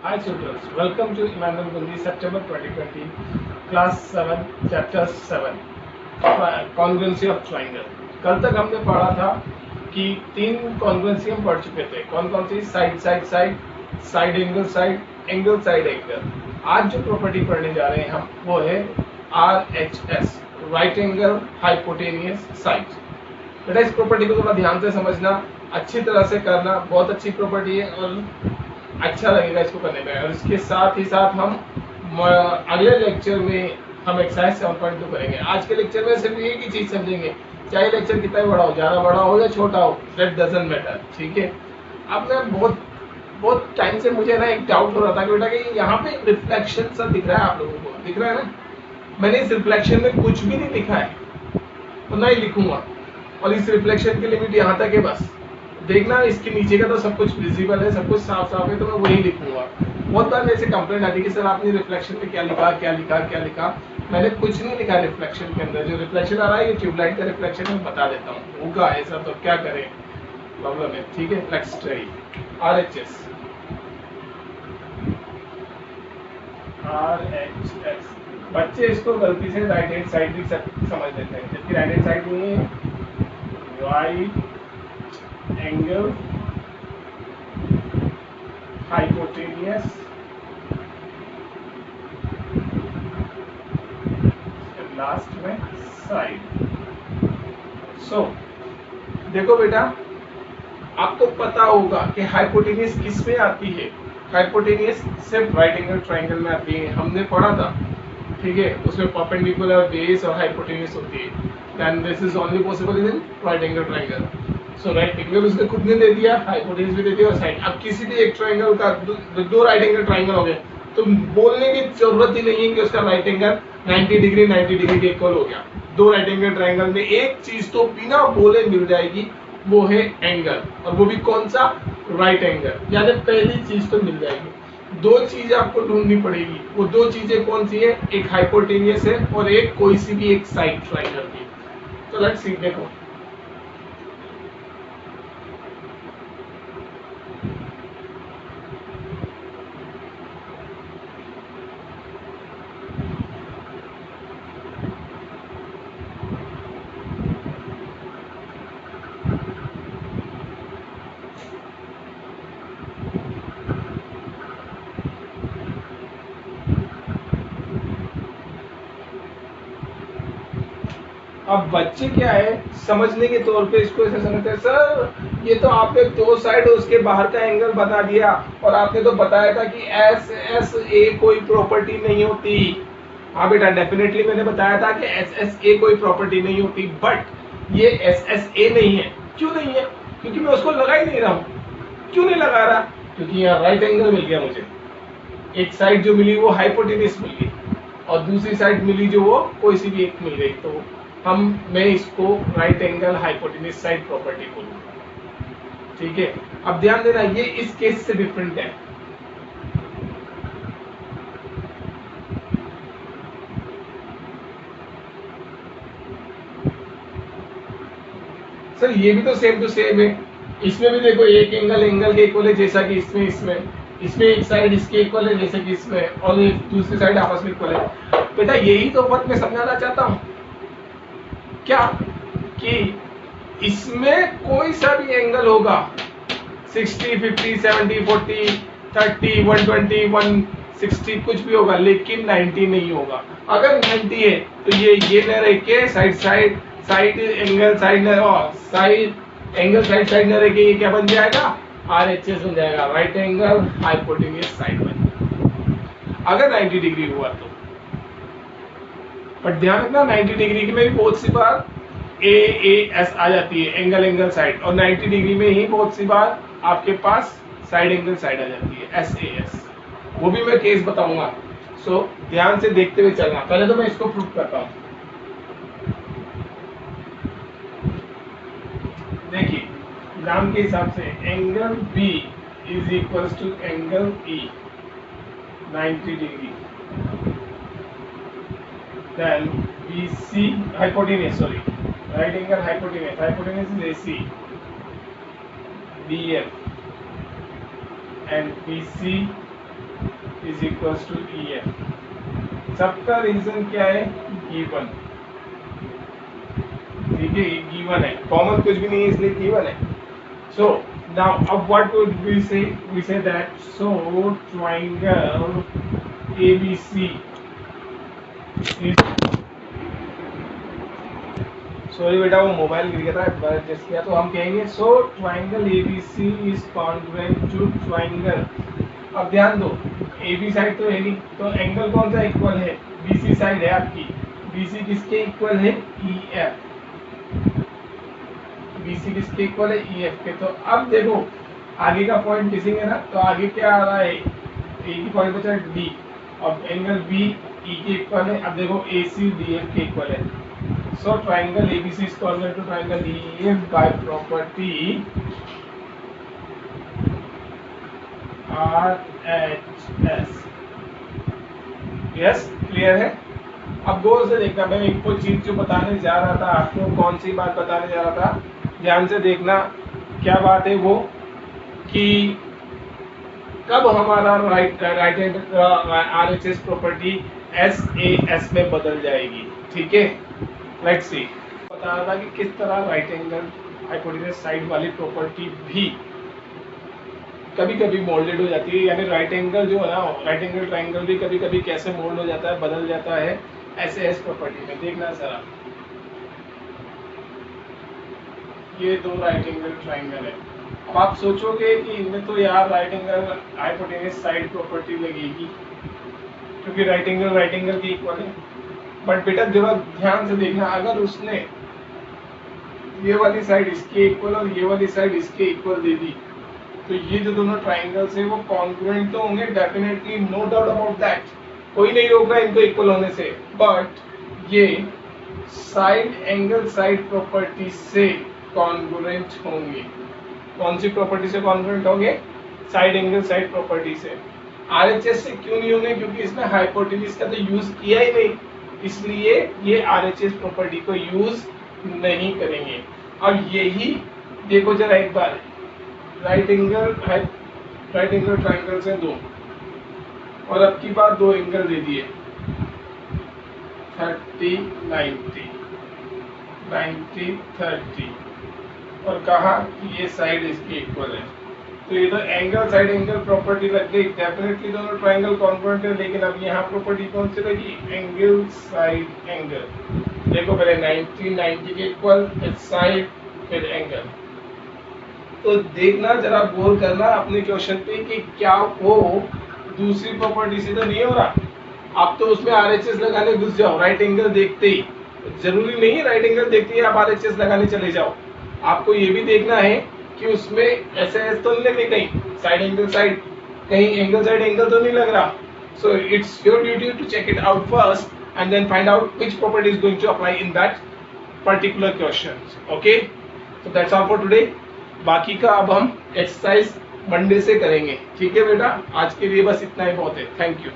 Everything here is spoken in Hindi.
Hi students, welcome to Emmanuel Bundi, September 2020, Class 7, Chapter 7, Congruency of Triangle. कल तक हमने पढ़ा था कि तीन कॉन्ग्रुएंसी हम पढ़ चुके थे। कौन कौन सी? Side side side, side angle side angle. आज जो प्रॉपर्टी पढ़ने जा रहे हैं हम वो है RHS, right angle hypotenuse side. बेटा इस प्रॉपर्टी को थोड़ा ध्यान से समझना, अच्छी तरह से करना, बहुत अच्छी प्रॉपर्टी है और अच्छा लगेगा इसको करने में। और इसके साथ ही साथ हम अगले लेक्चर में हम एक्सरसाइज 7.2 करेंगे। आज के लेक्चर में सिर्फ एक ही चीज समझेंगे, चाहे लेक्चर कितना बड़ा हो, ज़्यादा बड़ा हो या छोटा हो, दैट डजंट मैटर। ठीक है। अब मैं बहुत बहुत टाइम से मुझे ना एक डाउट हो रहा था कि बेटा कि यहाँ पे रिफ्लेक्शन सा दिख रहा है, आप लोगों को दिख रहा है ना? मैंने इस रिफ्लेक्शन में कुछ भी नहीं लिखा है और ना ही लिखूंगा, और इस रिफ्लेक्शन की लिमिट यहाँ तक है बस। देखना इसके नीचे का तो सब कुछ विजिबल है, सब कुछ साफ साफ है, तो मैं वही लिखूंगा। बहुत बार मेरे से कंप्लेंट आती है कि सर आपने रिफ्लेक्शन में क्या लिखा क्या लिखा क्या लिखा। मैंने कुछ नहीं लिखा रिफ्लेक्शन के अंदर। जो रिफ्लेक्शन आ रहा है ये ट्यूबलाइट का रिफ्लेक्शन मैं बता देता हूँ, होगा ऐसा तो क्या करें, प्रॉब्लम है। ठीक है, नेक्स्ट स्टडी RHS। RHS बच्चे इसको गलती से राइट हैंड साइड भी समझ लेते हैं, जबकि राइट हैंड साइड नहीं है। राइट एंगल हाइपोटेनियस लास्ट में साइड। सो देखो बेटा, आपको पता होगा कि हाइपोटेनियस किस में आती है। हाइपोटेनियस सिर्फ राइट एंगल ट्राइंगल में आती है, हमने पढ़ा था। ठीक है, उसमें परपेंडिकुलर बेस और हाइपोटेनियस होती है। Then this is only possible in right angle triangle. So right angle उसने खुद ने दे दिया, हाइपोटेनियस भी दे दिया और साइड। अब किसी भी एक ट्राइंगल का दो राइट एंगल ट्राइंगल हो गए तो बोलने की जरूरत ही नहीं है कि उसका राइट एंगल 90 डिग्री के इक्वल हो गया। दो राइट एंगल ट्राइंगल में एक चीज तो बिना बोले मिल जाएगी, वो है एंगल, और वो भी कौन सा? Right angle. यानी पहली चीज तो मिल जाएगी। दो चीज आपको ढूंढनी पड़ेगी, वो दो चीजें कौन सी है? एक हाइपोटेनियस है और एक कोई सी भी एक साइड ट्राइंगल की। तो लेट्स सी, देखो अब बच्चे क्या है, समझने के तौर पे इसको ऐसे समझते हैं, सर ये तो आपने दो साइड उसके बाहर का एंगल बता दिया और आपने तो बताया था कि एस एस ए कोई प्रॉपर्टी नहीं होती। हाँ बेटा, डेफिनेटली मैंने बताया था कि एस एस ए कोई प्रॉपर्टी नहीं होती, बट ये एस एस ए नहीं है। क्यों नहीं है? क्योंकि मैं उसको लगा ही नहीं रहा हूँ। क्यों नहीं लगा रहा? क्योंकि यहाँ राइट एंगल मिल गया मुझे। एक साइड जो मिली वो हाइपोटेनियस मिल गई और दूसरी साइड मिली जो वो कोई सी भी एक मिल गई, तो मैं इसको right angle hypotenuse side property बोलूंगा। ठीक है, अब ध्यान देना, ये इस केस से डिफरेंट है। सर ये भी तो सेम टू सेम है। इसमें भी देखो एक एंगल एंगल के इक्वल है जैसा कि इसमें इसमें इसमें एक साइड इसके इक्वल है जैसे कि इसमें, और दूसरी साइड आपस में इक्वल है। बेटा यही तो फर्क मैं समझाना चाहता हूँ, क्या कि इसमें कोई सा भी एंगल होगा, 60, 50, 70, 40, 30, 120, 160 कुछ भी होगा, लेकिन 90 नहीं होगा। अगर 90 है तो ये न रह के side side side angle side side angle side side न रह के ये क्या बन जाएगा? RHS बन जाएगा, राइट एंगल हाइपोटेनियस साइड बन जाएगा अगर 90 डिग्री हुआ तो। बट ध्यान रखना, 90 डिग्री की में भी बहुत सी बार AAS आ जाती है, एंगल एंगल साइड, और 90 डिग्री में ही बहुत सी बार आपके पास साइड एंगल साइड आ जाती है, SAS। वो भी मैं केस बताऊंगा। सो ध्यान से देखते हुए चलना। पहले तो मैं इसको प्रूव करता हूँ। देखिए, नाम के हिसाब से angle B is equal to angle E 90 degree, then BC hypotenuse, sorry, right angle hypotenuse is AC, BF and BC is equals to E F. सबका रीजन क्या है? गिवन। ठीक है, गिवन है, कॉमन कुछ भी नहीं है इसलिए गिवन है। सो नाउ अब what would we say that so triangle ABC is, sorry बेटा वो मोबाइल गिर गया था, एक बार एडजस्ट किया, तो हम कहेंगे so triangle ABC is congruent to triangle. अब ध्यान दो, AB साइड तो है नहीं, तो एंगल कौन सा इक्वल है? BC साइड है आपकी। BC किसके इक्वल है? EF। BC किसके इक्वल है? EF के। तो अब देखो आगे का पॉइंट मिसिंग है ना, तो आगे क्या आ रहा है? A की पॉइंट बचा D, और एंगल B E के इक्वल है। अब देखो AC DF के इक्वल है। So triangle ABC is congruent to triangle EF by property RHS। Yes, clear है? अब गौर से देखना, मैं एक को चीज जो बताने जा रहा था आपको, कौन सी बात बताने जा रहा था, ध्यान से देखना। क्या बात है वो कि कब हमारा right hand RHS property SAS में बदल जाएगी। ठीक है, लेट्स सी। बता रहा था कि किस तरह राइट एंगल हाइपोटेन्यूज साइड वाली प्रॉपर्टी भी कभी कभी मोल्डेड हो जाती है, यानी राइट एंगल जो है ना, राइट एंगल ट्राइंगल भी कभी कभी कैसे मोल्ड हो जाता है, बदल जाता है SAS प्रॉपर्टी में। देखना जरा, ये दो राइट एंगल ट्राइंगल है। अब आप सोचोगे कि इनमें तो यार right angle hypotenuse side property लगेगी क्योंकि राइट एंगल की इक्वल है। बट बेटा जरा ध्यान से देखना, अगर उसने ये वाली साइड इसके इक्वल और ये वाली साइड इसके इक्वल दे दी, तो ये जो दोनों ट्राइंगल्स है वो कॉन्ग्रुएंट तो होंगे, definitely, no doubt about that, कोई नहीं रोक रहा इनको इक्वल होने से। बट ये साइड एंगल साइड प्रॉपर्टी से कॉन्ग्रुएंट होंगे। कौन सी प्रॉपर्टी से कॉन्ग्रुएंट होंगे? साइड एंगल साइड प्रॉपर्टी से। RHS से क्यों नहीं होंगे? क्योंकि इसमें हाइपोटेन्यूज का तो यूज किया ही नहीं, इसलिए ये RHS प्रॉपर्टी को यूज नहीं करेंगे। अब यही देखो जरा एक बार, राइट एंगल ट्राइंगल से दो, और अब की बात दो एंगल दे दिए 30 90 90 30, और कहा कि ये साइड इसकी इक्वल है, तो ये तो एंगल साइड एंगल प्रॉपर्टी लग गई, डेफिनेटली दोनों ट्राइंगल कॉन्ग्रुएंट है। लेकिन अब यहाँ प्रॉपर्टी कौन सी लगी? Angle side angle. देखो पहले 90 90 के इक्वल, फिर साइड, फिर एंगल। तो देखना जरा, गौर करना अपने क्वेश्चन पे कि क्या वो दूसरी प्रॉपर्टी से तो नहीं हो रहा। आप तो उसमें RHS लगाने घुस जाओ राइट एंगल देखते ही, जरूरी नहीं है राइट एंगल देखते ही आप RHS लगाने चले जाओ। आपको ये भी देखना है कि उसमें SAS तो नहीं लगे, कहीं साइड एंगल साइड, कहीं एंगल साइड एंगल तो नहीं लग रहा। So it's your duty to check it out first and then find out which property is going to apply in that particular question. Okay, so that's all for today. बाकी का अब हम एक्सरसाइज मंडे से करेंगे। ठीक है बेटा, आज के लिए बस इतना ही बहुत है। Thank you.